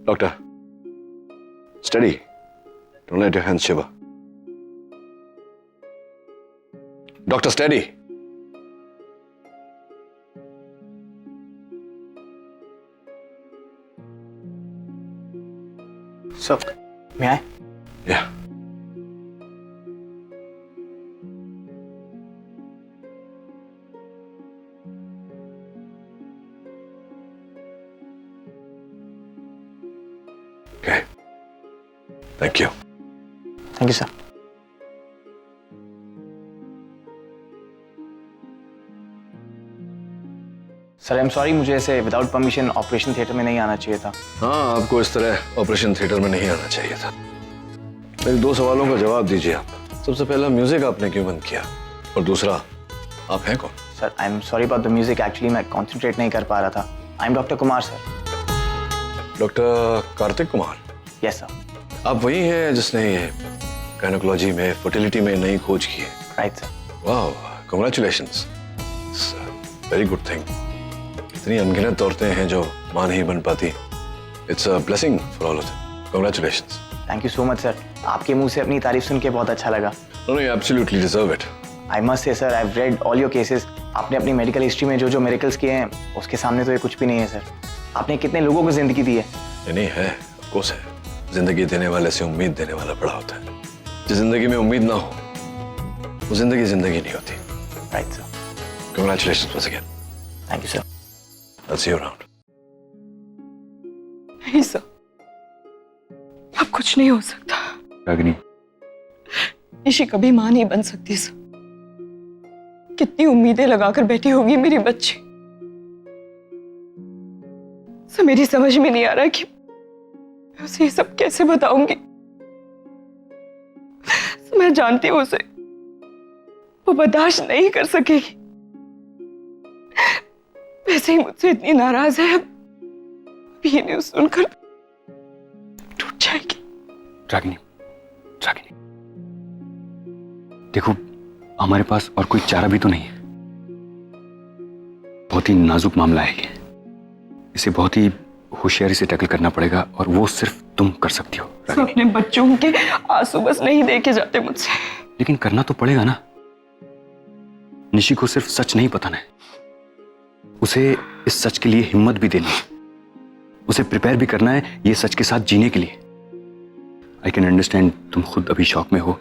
Doctor, steady. Don't let your hands shiver. Doctor, steady. Sir, may I? Yeah. Okay. Thank you. Thank you, sir. Sir I am sorry, मुझे ऐसे without permission operation theatre में नहीं आना चाहिए था। हाँ, आपको इस तरह ऑपरेशन थिएटर में नहीं आना चाहिए था। मेरे 2 सवालों का जवाब दीजिए आप। सबसे पहला, म्यूजिक आपने क्यों बंद किया? और दूसरा, आप हैं कौन? Sir I am sorry about the music, actually मैं कॉन्सेंट्रेट नहीं कर पा रहा था। I am doctor Kumar sir. Doctor Kartik Kumar? Yes sir. आप वही हैं जिसने ये गायनेकोलॉजी में, फर्टिलिटी में नई खोज की है? Right sir. वाह, कांग्रेचुलेशंस। Very good thing. इतनी अनगिनत औरतें हैं जो मां नहीं बन पाती। It's a blessing for all of them. Congratulations. Thank you so much sir. आपके मुंह से अपनी तारीफ सुन के बहुत अच्छा लगा। No, you absolutely deserve it. I must say sir, I have read all your cases. आपने अपनी मेडिकल हिस्ट्री में जो जो मिरेकल्स किए हैं, उसके सामने तो ये कुछ भी नहीं है सर। आपने कितने लोगों को जिंदगी दी है। नहीं है, ऑफ कोर्स है। जिंदगी देने वाले से उम्मीद देने वाला बड़ा होता है। जिस जिंदगी में उम्मीद ना हो, वो जिंदगी नहीं होती। Right sir. Congratulations once again. Thank you sir. I'll see you around. नहीं सर, अब कुछ नहीं हो सकता। रागिनी, निशी कभी मां नहीं बन सकती सर। कितनी उम्मीदें लगाकर बैठी होगी मेरी बच्ची। सर मेरी समझ में नहीं आ रहा कि मैं उसे ये सब कैसे बताऊंगी। सर मैं जानती हूँ उसे वो बर्दाश्त नहीं कर सकेगी। वैसे ही मुझसे इतनी नाराज है, अब ये न्यूज़ सुनकर टूट जाएगी। रागिनी, रागिनी, देखो हमारे पास और कोई चारा भी तो नहीं है। बहुत ही नाजुक मामला है ये। इसे बहुत ही होशियारी से टैकल करना पड़ेगा और वो सिर्फ तुम कर सकती हो तो अपने बच्चों के आंसू बस नहीं देखे जाते मुझसे। लेकिन करना तो पड़ेगा ना। निशी को सिर्फ सच नहीं बताना है, उसे इस सच के लिए हिम्मत भी देनी है। उसे प्रिपेयर भी करना है ये सच के साथ जीने के लिए। आई कैन अंडरस्टैंड, तुम खुद अभी शॉक में हो।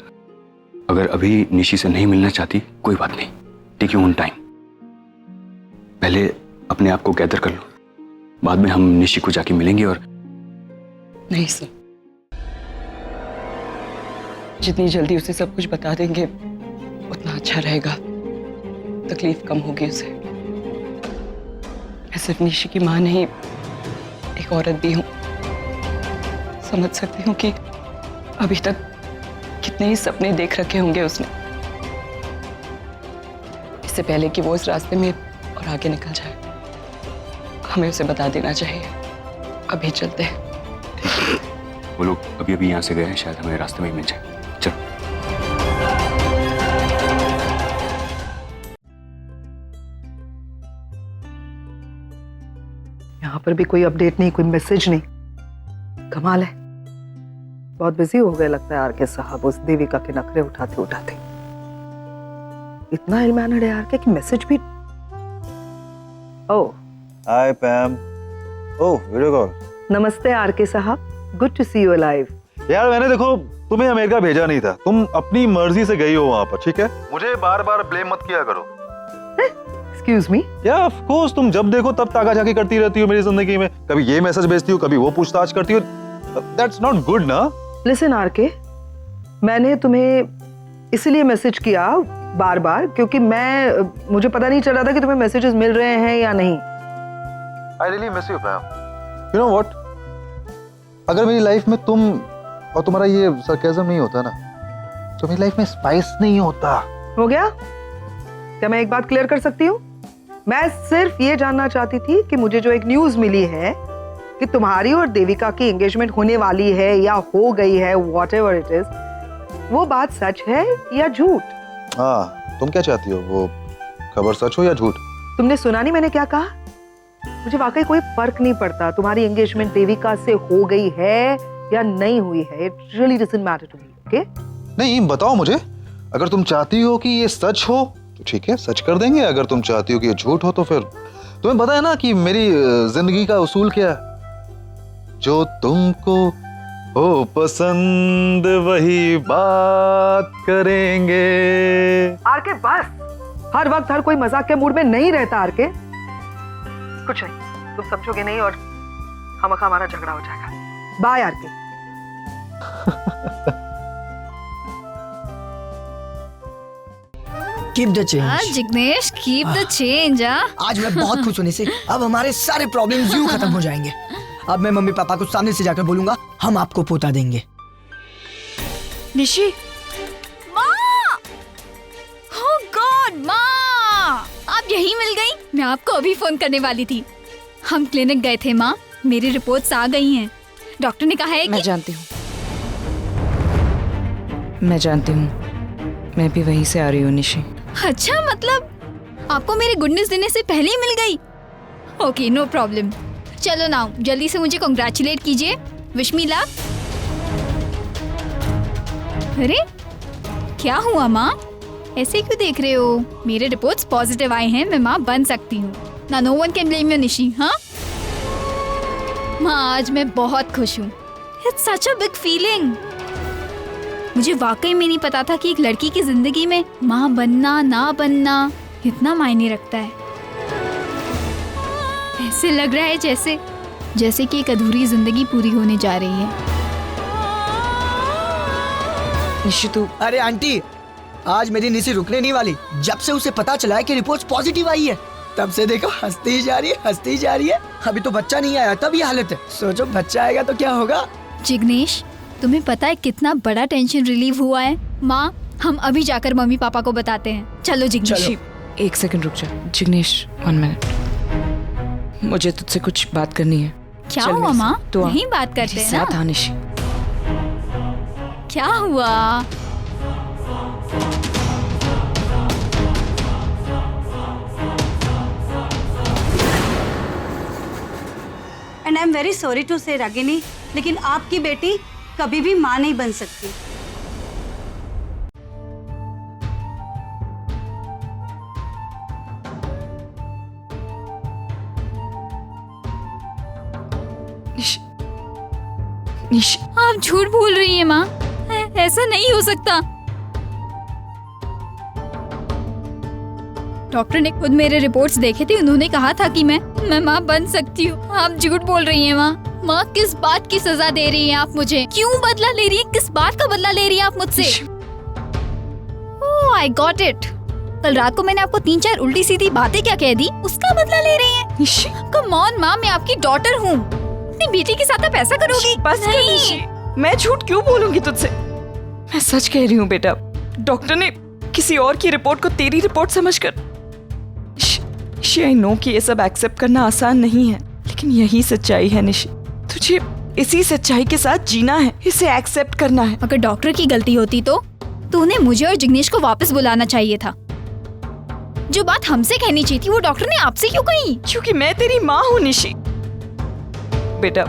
अगर अभी निशी से नहीं मिलना चाहती, कोई बात नहीं, टेक योर ओन टाइम। पहले अपने आप को गैदर कर लो, बाद में हम निशी को जाके मिलेंगे। और नहीं सर, जितनी जल्दी उसे सब कुछ बता देंगे उतना अच्छा रहेगा। तकलीफ कम होगी उसे। मैं सिर्फ निशी की मां नहीं, एक औरत भी हूं। समझ सकती हूँ कि अभी तक कितने ही सपने देख रखे होंगे उसने, इससे पहले कि वो इस रास्ते में और आगे निकल जाए। हमें उसे बता देना चाहिए। अभी चलते हैं। वो लोग अभी अभी यहाँ से गए हैं, शायद हमें रास्ते में ही मिल जाए। चलो। यहाँ पर भी कोई अपडेट नहीं, कोई मैसेज नहीं। कमाल है, बहुत बिजी हो गए लगता है आरके साहब उस देविका के नखरे उठाते उठाते। इतना इल्मानड है आरके कि मैसेज भी। Oh hi Pam. Oh video call. नमस्ते आरके साहब, good to see you alive. यार मैंने देखो तुम्हें अमेरिका भेजा नहीं था, तुम अपनी मर्जी से गई हो वहां पर, ठीक है? मुझे बार बार ब्लेम मत किया करो। Excuse me. या ऑफ कोर्स, तुम जब देखो तब ताका झाकी करती रहती हो मेरी जिंदगी में। कभी ये मैसेज भेजती हो, कभी वो पूछताछ करती हो। दैट्स नॉट गुड ना। लिसन आरके, मैंने तुम्हें इसलिए मैसेज किया बार बार क्योंकि मुझे पता नहीं चल रहा था कि तुम्हें मैसेजेस मिल रहे हैं या नहीं। I really miss you पैम। You know what, अगर मेरी लाइफ में तुम और तुम्हारा ये सरकाज़म नहीं होता ना, तो मेरी लाइफ में स्पाइस नहीं होता। हो गया? क्या मैं एक बात क्लियर कर सकती हूँ? मैं सिर्फ ये जानना चाहती थी कि मुझे जो एक न्यूज मिली है कि तुम्हारी और देविका की एंगेजमेंट होने वाली है या हो गई है, व्हाटएवर इट इज, वो बात सच है या झूठ? हाँ, तुम क्या चाहती हो, वो खबर सच हो या झूठ? तुमने सुना नहीं मैंने क्या कहा? मुझे वाकई कोई फर्क नहीं पड़ता तुम्हारी एंगेजमेंट देविका से हो गई है या नहीं हुई है। It really doesn't matter to me, okay? नहीं, बताओ मुझे, अगर तुम चाहती हो कि ये सच हो तो ठीक है, सच कर देंगे। अगर तुम चाहती हो कि ये झूठ हो तो फिर तुम्हें पता है ना कि मेरी जिंदगी का उसूल क्या है। जो तुमको हो पसंद वही बात करेंगे। आरके बस, हर वक्त हर कोई मजाक के मूड में नहीं रहता आरके। कुछ नहीं, तुम समझोगे नहीं और खामखा हमारा झगड़ा हो जाएगा। Bye R K. Keep the change. Jignesh keep the change. आज मैं बहुत खुश होने से अब हमारे सारे प्रॉब्लम्स यूं खत्म हो जाएंगे। अब मैं मम्मी पापा को सामने से जाकर बोलूंगा हम आपको पोता देंगे। निशी, माँ! Oh God, माँ! आप यहीं मिल गई? मैं आपको अभी फोन करने वाली थी। हम क्लिनिक गए थे माँ, मेरी रिपोर्ट्स आ गई हैं। डॉक्टर ने कहा है मैं कि जानती हूँ, मैं भी वहीं से आ रही हूँ निशी। अच्छा, मतलब आपको मेरी गुड न्यूज देने से पहले ही मिल गई? Okay, no problem. चलो ना, जल्दी से मुझे कांग्रेचुलेट कीजिए, विश मी लक। अरे क्या हुआ माँ, ऐसे क्यों देख रहे हो? मेरे रिपोर्ट्स पॉजिटिव आए हैं, मैं माँ बन सकती हूँ ना। No one can blame you Nishi. हाँ माँ, आज मैं बहुत खुश हूँ। It's such a big feeling. मुझे वाकई में नहीं पता था कि एक लड़की की जिंदगी में माँ बनना ना बनना इतना मायने रखता है। ऐसे लग रहा है जैसे कि एक अधूरी जिंदगी पूरी होने जा रही है। निशी तू अरे आंटी, आज मेरी निशी रुकने नहीं वाली। जब से उसे पता चला है कि रिपोर्ट्स पॉजिटिव आई है, तब से देखो हंसती ही जा रही है। अभी तो बच्चा नहीं आया तब ये हालत है। सोचो बच्चा आएगा तो क्या होगा। जिग्नेश, तुम्हें पता है कितना बड़ा टेंशन रिलीव हुआ है? माँ, हम अभी जाकर मम्मी पापा को बताते हैं। चलो जिग्नेश। निशी, एक सेकंड रुक जा। जिग्नेश, 1 मिनट, मुझे तुझसे कुछ बात करनी है। क्या चल हुआ मेरे माँ? साथ। तो आ। यहीं बात करते मेरे हैं साथ ना। आ निशी। क्या हुआ? And I am very sorry to say Ragini, लेकिन आपकी बेटी कभी भी माँ नहीं बन सकती। निशी, निशी, आप झूठ बोल रही हैं माँ, ऐसा नहीं हो सकता। डॉक्टर ने खुद मेरे रिपोर्ट्स देखे थे, उन्होंने कहा था कि मैं माँ बन सकती हूँ। आप झूठ बोल रही हैं माँ। माँ, किस बात की सजा दे रही हैं आप मुझे? क्यों बदला ले रही हैं? किस बात का बदला ले रही हैं आप मुझसे? ओह, आई गॉट इट। कल रात को मैंने आपको 3-4 उल्टी सीधी बातें क्या कह दी, उसका बदला ले रही हैं? निशी, कम ऑन माँ, मैं आपकी डॉटर हूँ। अपनी बेटी के साथ आप ऐसा करोगी? बस कर निशी, मैं झूठ क्यों बोलूंगी तुझसे? मैं सच कह रही हूँ बेटा। डॉक्टर ने किसी और की रिपोर्ट को तेरी रिपोर्ट समझकर। निशी, आई नो कि ये सब एक्सेप्ट करना आसान नहीं है, लेकिन यही सच्चाई है निशी। तुझे इसी सच्चाई के साथ जीना है, इसे एक्सेप्ट करना है। अगर डॉक्टर की गलती होती तो उन्हें मुझे और जिग्नेश को वापस बुलाना चाहिए था। जो बात हमसे कहनी चाहिए थी वो डॉक्टर ने आपसे क्यों कही? क्योंकि मैं तेरी माँ हूँ निशी। बेटा,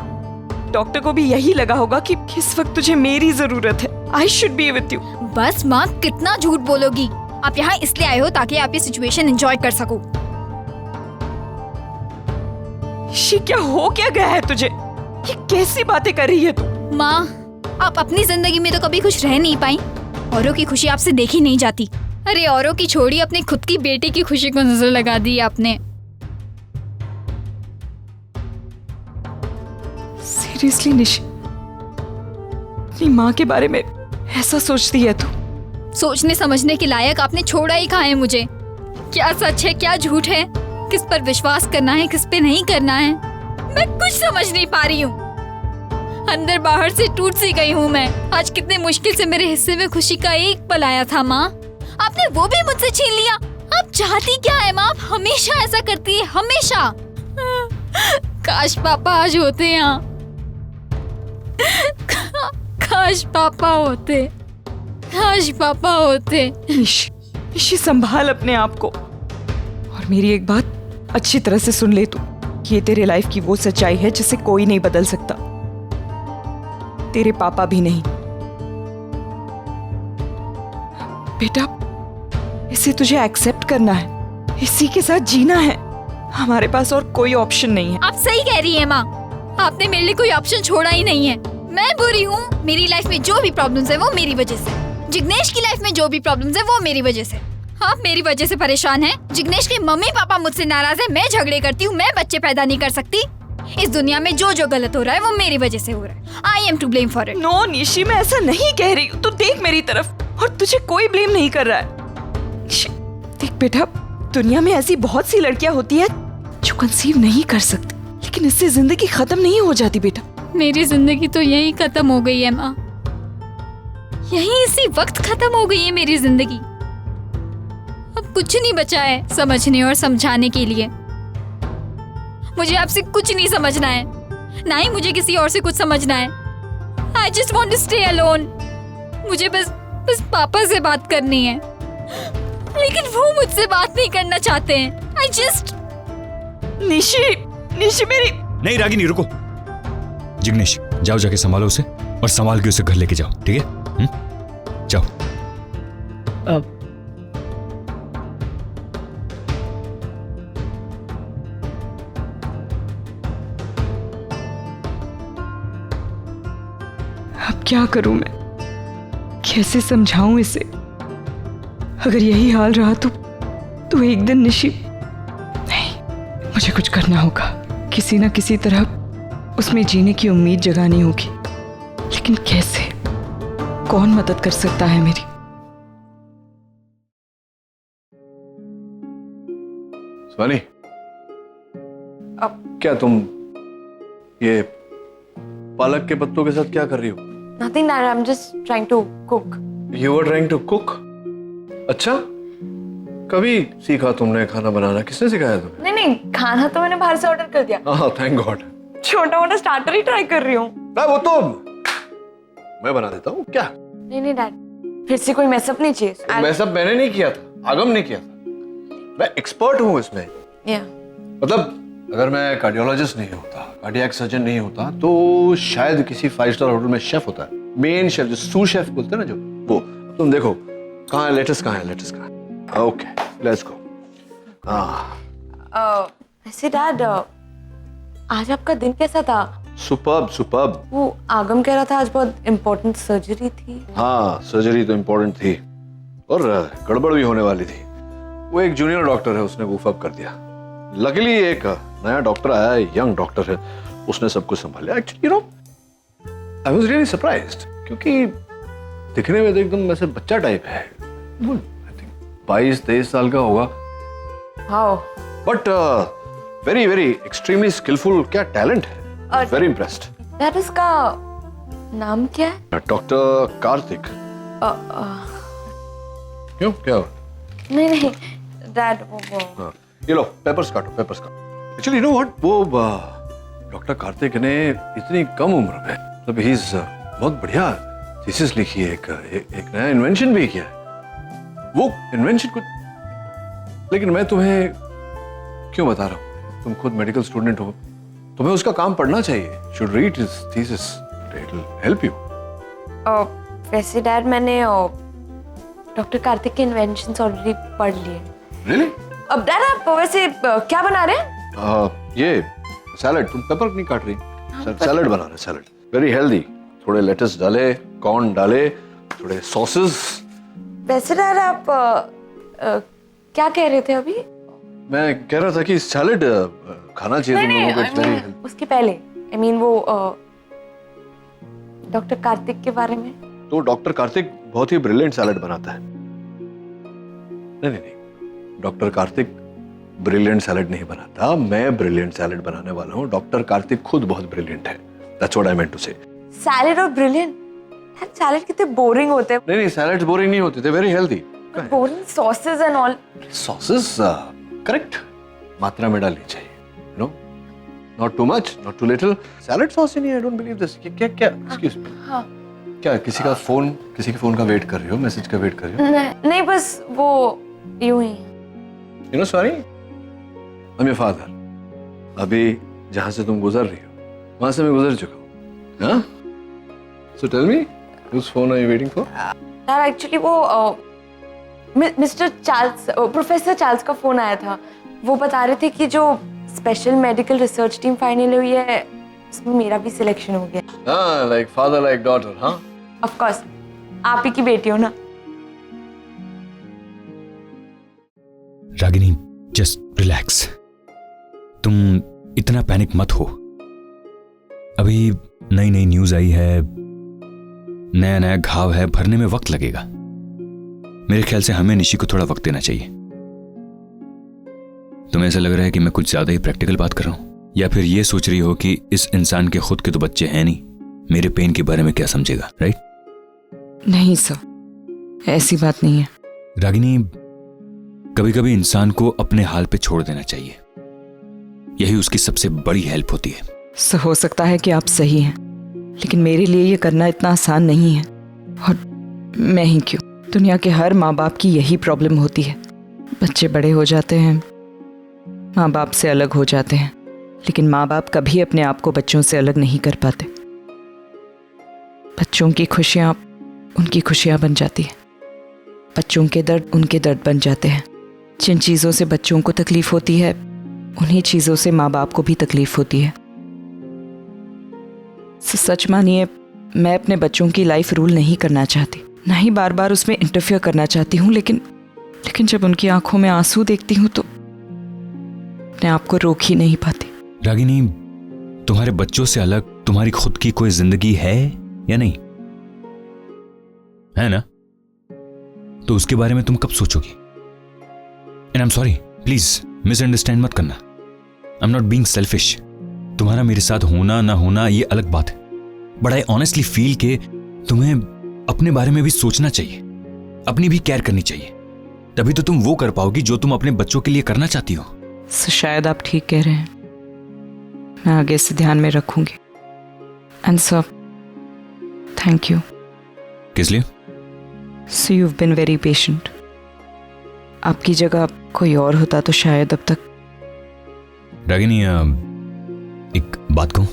डॉक्टर को भी यही लगा होगा कि इस वक्त तुझे मेरी जरूरत है। I should be with you. बस माँ, कितना झूठ बोलोगी? आप यहाँ इसलिए आए हो ताकि आप ये सिचुएशन एंजॉय कर सको। निशी, क्या हो क्या गया है तुझे? ये कैसी बातें कर रही है तू? माँ, आप अपनी जिंदगी में तो कभी खुश रह नहीं पाई। औरों की खुशी आपसे देखी नहीं जाती। अरे औरों की छोड़ी, अपनी खुद की बेटी की खुशी को नजर लगा दी आपने। सीरियसली निशी, अपनी माँ के बारे में ऐसा सोचती है तू? सोचने समझने के लायक आपने छोड़ा ही कहाँ है मुझे? क्या सच है क्या झूठ है? किस पर विश्वास करना है किस पे नहीं करना है, मैं कुछ समझ नहीं पा रही हूँ। अंदर बाहर से टूट सी गई हूँ मैं। आज कितने मुश्किल से मेरे हिस्से में खुशी का एक पल आया था माँ, आपने वो भी मुझसे छीन लिया। आप चाहती क्या है माँ? आप हमेशा ऐसा करती है, हमेशा। काश पापा आज होते यहाँ। काश पापा होते, काश पापा होते। निशी, निशी, संभाल अपने आप को। और मेरी एक बात अच्छी तरह से सुन ले तू। ये तेरे लाइफ की वो सच्चाई है जिसे कोई नहीं बदल सकता, तेरे पापा भी नहीं। बेटा, इसे तुझे एक्सेप्ट करना है, इसी के साथ जीना है। हमारे पास और कोई ऑप्शन नहीं है। आप सही कह रही है माँ, आपने मेरे लिए कोई ऑप्शन छोड़ा ही नहीं है। मैं बुरी हूँ, मेरी लाइफ में जो भी प्रॉब्लम्स है वो मेरी वजह से। जिग्नेश की लाइफ में जो भी प्रॉब्लम्स है वो मेरी वजह से। आप मेरी वजह से परेशान हैं। जिग्नेश के मम्मी पापा मुझसे नाराज है, मैं झगड़े करती हूँ, मैं बच्चे पैदा नहीं कर सकती। इस दुनिया में जो जो गलत हो रहा है वो मेरी वजह से हो रहा है। I am to blame for it. No Nishi, मैं ऐसा नहीं कह रही हूँ। तू देख मेरी तरफ, और तुझे कोई ब्लेम नहीं कर रहा है। निशी, देख बेटा, दुनिया में ऐसी बहुत सी लड़कियां होती है जो कंसीव नहीं कर सकती, लेकिन इससे जिंदगी खत्म नहीं हो जाती बेटा। मेरी जिंदगी तो यही खत्म हो गई है माँ, यही इसी वक्त खत्म हो गई है मेरी जिंदगी। अब कुछ नहीं बचा है समझने और समझाने के लिए। मुझे आपसे कुछ नहीं समझना है, ना ही मुझे किसी और से कुछ समझना है। I just want to stay alone। मुझे बस पापा से बात करनी है, लेकिन वो मुझसे बात नहीं करना चाहते हैं। I just निशी मेरी। नहीं रागिनी, रुको। जिग्नेश, जाओ जाके संभालो उसे और संभाल के उसे घर लेके जाओ, ठीक है? जाओ। अब क्या करूं मैं, कैसे समझाऊं इसे? अगर यही हाल रहा तो एक दिन निशी, नहीं, मुझे कुछ करना होगा। किसी ना किसी तरह उसमें जीने की उम्मीद जगानी होगी, लेकिन कैसे? कौन मदद कर सकता है मेरी? स्वानी, अब क्या तुम ये पालक के पत्तों के साथ क्या कर रही हो? Nothing, Dad. I'm just trying to cook. You were trying to cook? अच्छा, कभी सीखा तुमने खाना बनाना? किसने सिखाया तुम्हें? नहीं, खाना तो मैंने बाहर से ऑर्डर कर दिया। हाँ, थैंक गॉड। छोटा मोटा स्टार्टर ही ट्राई कर रही हूँ। वो तो मैं बना देता हूँ क्या? नहीं डैड, फिर से कोई मैसअप नहीं चाहिए। मैसअप मैंने नहीं किया था, आगम ने किया था। मैं एक्सपर्ट हूँ इसमें। मतलब अगर मैं कार्डियोलॉजिस्ट नहीं होता, कार्डियक सर्जन नहीं होता, तो शायद किसी 5 स्टार होटल में शेफ होता है, मेन शेफ, जो सूस शेफ बोलते हैं ना, जो वो। तुम देखो कहाँ है लेटेस्ट, कहाँ है लेटेस्ट, कहाँ है? Okay, let's go. वैसे डैड, आज आपका दिन कैसा था? Superb superb. वो आगम कह रहा था आज बहुत इम्पोर्टेंट सर्जरी थी। हाँ, सर्जरी तो इम्पोर्टेंट थी और गड़बड़ भी होने वाली थी। वो एक जूनियर डॉक्टर है, उसने वूफ अप कर दिया। लकीली एक नया डॉक्टर आया, यंग डॉक्टर है, उसने सब कुछ संभाल लिया। Actually you no, I was really surprised, क्योंकि दिखने में तो एकदम वैसे बच्चा टाइप है। वो आई थिंक 22-23 साल का होगा। How? But very very extremely skilful. क्या टैलेंट है, वेरी इम्प्रेस्ड। डैड, उसका नाम क्या है? डॉक्टर कार्तिक। क्यों, क्या हुआ? नहीं डैड, वो हाँ, ये लो पेपर्स काटो, पेपर्स काटो। एक्चुअली यू नो व्हाट, वो डॉक्टर कार्तिक ने इतनी कम उम्र में, मतलब ही बहुत बढ़िया थीसिस लिखी है, एक नया इन्वेंशन भी किया है। वो इन्वेंशन कुछ, लेकिन मैं तुम्हें क्यों बता रहा हूँ, तुम खुद मेडिकल स्टूडेंट हो, तुम्हें उसका काम पढ़ना चाहिए। Should read his thesis, it will help you. वैसे डैड, मैंने डॉक्टर कार्तिक के इन्वेंशंस ऑलरेडी पढ़ लिए। रियली? अब डैड, आप वैसे क्या बना रहे हैं? ये सैलड। तुम पेपर नहीं काट रही? सैलड बना रहे, सैलड वेरी हेल्दी। थोड़े लेट्स डाले, कॉर्न डाले, थोड़े सॉसेस। वैसे डैड, आप क्या कह रहे थे अभी? मैं कह रहा था कि सैलड खाना चाहिए तुम लोगों को, इट्स वेरी हेल्दी। उसके पहले आई मीन वो डॉक्टर कार्तिक के बारे में। तो डॉक्टर कार्तिक बहुत ही ब्रिलियंट सैलड बनाता है। नहीं, डॉक्टर कार्तिक ब्रिलियंट सैलड नहीं बनाता, मैं ब्रिलियंट सैलड बनाने वाला हूँ। डॉक्टर कार्तिक खुद बहुत ब्रिलियंट है। That's what I meant to say. Salad और ब्रिलियंट? यार, सैलड कितने बोरिंग होते हैं। नहीं, सैलड्स बोरिंग नहीं होते, they very healthy. Boring sauces and all. Sauces correct मात्रा में डालनी चाहिए, you know, not too much, not too little. Salad sauce ही नहीं, आई डोंट बिलीव दिस। क्या एक्सक्यूज मी, हाँ, क्या किसी के फोन का वेट कर रही हो, मैसेज का वेट कर रही हो? नहीं, बस वो यूं ही। You know, sorry, I'm your father. अभी जहां से तुम गुजर रही हो वहां से मैं गुजर चुका हूँ। हाँ? So tell me, whose phone are you waiting for? यार एक्चुअली वो मिस्टर चार्ल्स, प्रोफेसर चार्ल्स का फोन आया था। वो बता रहे थे कि जो special medical research team final हुई है उसमें मेरा भी सिलेक्शन हो गया। हाँ, like father like daughter, हाँ? ऑफ कोर्स, आप ही की बेटी हो ना। Ragini, just relax. तुम इतना पैनिक मत हो। अभी नई नई न्यूज आई है, नया नया घाव है, भरने में वक्त लगेगा। मेरे ख्याल से हमें निशी को थोड़ा वक्त देना चाहिए। तुम्हें ऐसा लग रहा है कि मैं कुछ ज्यादा ही प्रैक्टिकल बात कर रहा हूं, या फिर ये सोच रही हो कि इस इंसान के खुद के तो बच्चे हैं नहीं, मेरे पेन के बारे में क्या समझेगा, राइट? नहीं सर, ऐसी बात नहीं है। रागिनी, कभी कभी इंसान को अपने हाल पे छोड़ देना चाहिए, यही उसकी सबसे बड़ी हेल्प होती है। सर हो सकता है कि आप सही हैं, लेकिन मेरे लिए ये करना इतना आसान नहीं है। और मैं ही क्यों, दुनिया के हर माँ बाप की यही प्रॉब्लम होती है। बच्चे बड़े हो जाते हैं, माँ बाप से अलग हो जाते हैं, लेकिन माँ बाप कभी अपने आप को बच्चों से अलग नहीं कर पाते। बच्चों की खुशियाँ उनकी खुशियाँ बन जाती हैं, बच्चों के दर्द उनके दर्द बन जाते हैं। जिन चीज़ों से बच्चों को तकलीफ होती है उन्हीं चीज़ों से माँ बाप को भी तकलीफ होती है। सच मानिए, मैं अपने बच्चों की लाइफ रूल नहीं करना चाहती, ना ही बार बार उसमें इंटरफियर करना चाहती हूँ, लेकिन जब उनकी आंखों में आंसू देखती हूँ तो अपने आप को रोक ही नहीं पाती। रागिनी, तुम्हारे बच्चों से अलग तुम्हारी खुद की कोई जिंदगी है या नहीं? है ना? तो उसके बारे में तुम कब सोचोगी? And I am sorry, please misunderstand मत करना। I am not being selfish. तुम्हारा मेरे साथ होना ना होना ये अलग बात है, बट आई ऑनेस्टली फील कि तुम्हें अपने बारे में भी सोचना चाहिए, अपनी भी केयर करनी चाहिए। तभी तो तुम वो कर पाओगी जो तुम अपने बच्चों के लिए करना चाहती हो। शायद आप ठीक कह रहे हैं, मैं आगे से ध्यान में रखूंगी। And sir, thank you. किस लिए? So you have been very patient. आपकी जगह कोई और होता तो शायद अब तक। रागिनी, एक बात कहूं?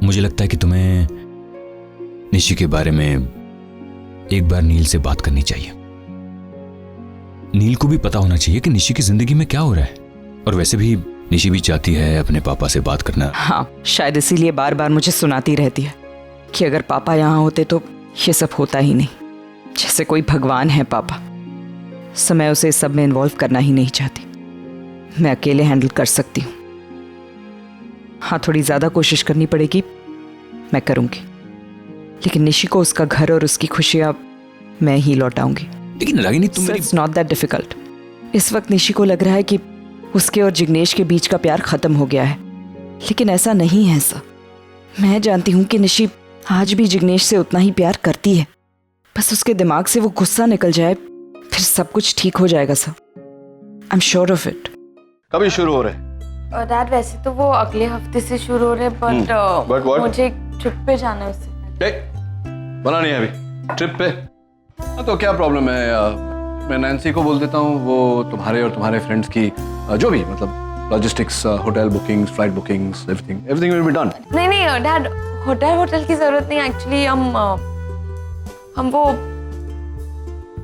मुझे लगता है कि तुम्हें निशी के बारे में एक बार नील से बात करनी चाहिए। नील को भी पता होना चाहिए कि निशी की जिंदगी में क्या हो रहा है, और वैसे भी निशी भी चाहती है अपने पापा से बात करना। हाँ, शायद इसीलिए बार बार मुझे सुनाती रहती है कि अगर पापा यहाँ होते तो ये सब होता ही नहीं, जैसे कोई भगवान है पापा। मैं उसे इस सब में इन्वॉल्व करना ही नहीं चाहती, मैं अकेले हैंडल कर सकती हूँ। हाँ, थोड़ी ज्यादा कोशिश करनी पड़ेगी, मैं करूंगी, लेकिन निशी को उसका घर और उसकी खुशियां मैं ही लौटाऊंगी। लेकिन रागिनी, तुम इट्स नॉट दैट डिफिकल्ट। इस वक्त निशी को लग रहा है कि उसके और जिग्नेश के बीच का प्यार खत्म हो गया है, लेकिन ऐसा नहीं है सर। मैं जानती हूँ कि निशी आज भी जिग्नेश से उतना ही प्यार करती है, बस उसके दिमाग से वो गुस्सा निकल जाए, फिर सब कुछ ठीक हो जाएगा sir. I am sure of it. कभी शुरू हो रहे? डैड वैसे तो वो अगले हफ्ते से शुरू हो रहे, बट मुझे एक ट्रिप पे जाना है उससे। बना नहीं है अभी ट्रिप पे? हाँ, तो क्या प्रॉब्लम है? मैं नैन्सी को बोल देता हूँ, वो तुम्हारे और तुम्हारे फ्रेंड्स की जो भी मतलब logistics, hotel bookings, flight bookings, everything will be done. नहीं डैड, होटल की जरूरत नहीं। एक्चुअली हम वो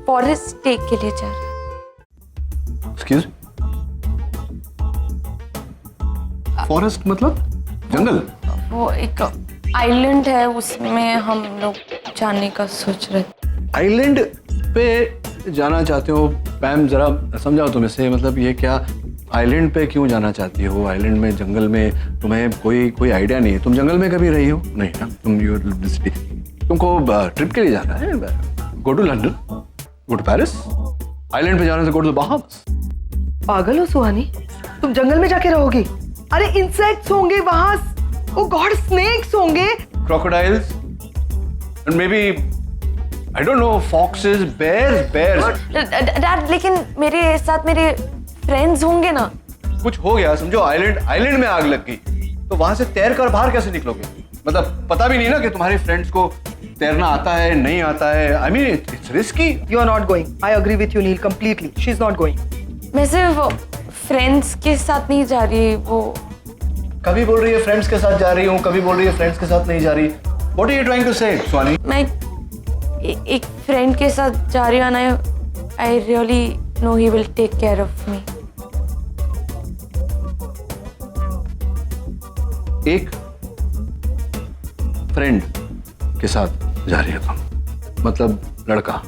फॉरेस्ट टेक के लिए जा रहे हैं। एक्सक्यूज? फॉरेस्ट मतलब जंगल? वो एक आइलैंड है, उसमें हम लोग जाने का सोच रहे थे। आइलैंड पे जाना चाहते हो? पैम जरा समझाओ तुम इसे, मतलब ये क्या आइलैंड पे क्यों जाना चाहती हो? आइलैंड में, जंगल में तुम्हें कोई आइडिया नहीं है? तुम जंगल में कभी रही हो? नहीं ना, तुमको ट्रिप के लिए जाना है। Go to London, go to Paris. Island पे जाने से गो टू द बहामास। पागल हो सुहानी, तुम जंगल में जाके रहोगी? अरे इंसेक्ट्स होंगे वहां, ओ गॉड, स्नेक्स होंगे, crocodiles and maybe I don't know, foxes, bears. Dad, लेकिन मेरे साथ मेरे फ्रेंड्स होंगे ना। कुछ हो गया समझो, आइलैंड में आग लग गई तो वहां से तैर कर बाहर कैसे निकलोगे? मतलब पता भी नहीं ना कि तुम्हारे फ्रेंड्स को तैरना आता है नहीं आता है। I mean it's risky. You are not going. I agree with you Neel completely, she is not going. मैं सिर्फ फ्रेंड्स के साथ नहीं जा रही वो। कभी बोल रही है फ्रेंड्स के साथ जा रही हूँ, कभी बोल रही है फ्रेंड्स के साथ नहीं जा रही। What are you trying to say Swani? मैं एक फ्रेंड के साथ जा रही हूँ ना, I really know he will take care of me. एक फ्रेंड के साथ जा रही है तुम, मतलब लड़का?